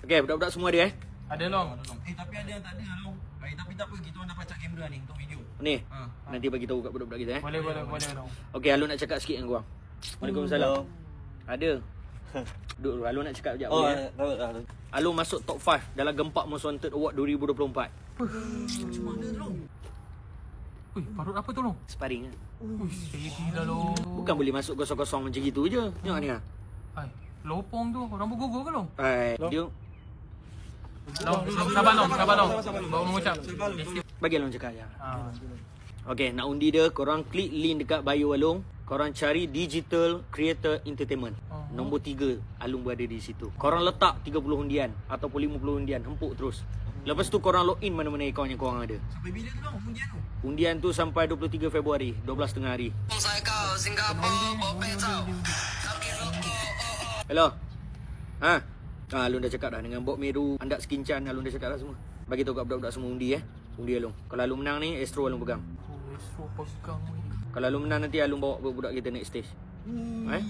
Okay, budak-budak semua ada Ada long. Tapi ada yang tak ada long. Tapi tak apa, kita orang dah pacak kamera ni untuk video. Ni, nanti bagi tahu kat budak-budak kita Boleh long. Okay, Alun nak cakap sikit dengan korang. Waalaikumsalam. Ada. Duduk dulu, Alun nak cakap sekejap. Oh, boleh, tahu dah. Alun masuk top 5 dalam Gempak Most Wanted Award 2024. Macam mana tu long? Ui, parut apa tu long? Sparring kan? Ui, steady dah long. Bukan boleh masuk kosong-kosong macam gitu je. Tengok ni lah. Hai, lopong tu. Rambut gugur ke long? Dia Long, sabar long. Bawa mengucap. bagi Alun cakap je. Ah. Okay, nak undi dia, korang klik link dekat bio Alung. Korang cari Digital Creator Entertainment. Nombor 3, Alung berada di situ. Korang letak 30 undian ataupun 50 undian, hempuk terus. Lepas tu korang login mana-mana akaun yang korang ada. Sampai bila tu long undian tu? Undian tu sampai 23 Februari, 12.30 hari. Hello. Alun dah cakap dah dengan Bob Meru, Andak Skincan, Alun dah cakap dah semua. Bagi tahu kat budak-budak semua undi Undi Alung. Kalau Alun menang ni, Astro Alun pegang. Astro pegang ni. Kalau Alun menang nanti Alun bawa budak kita next stage. Bye.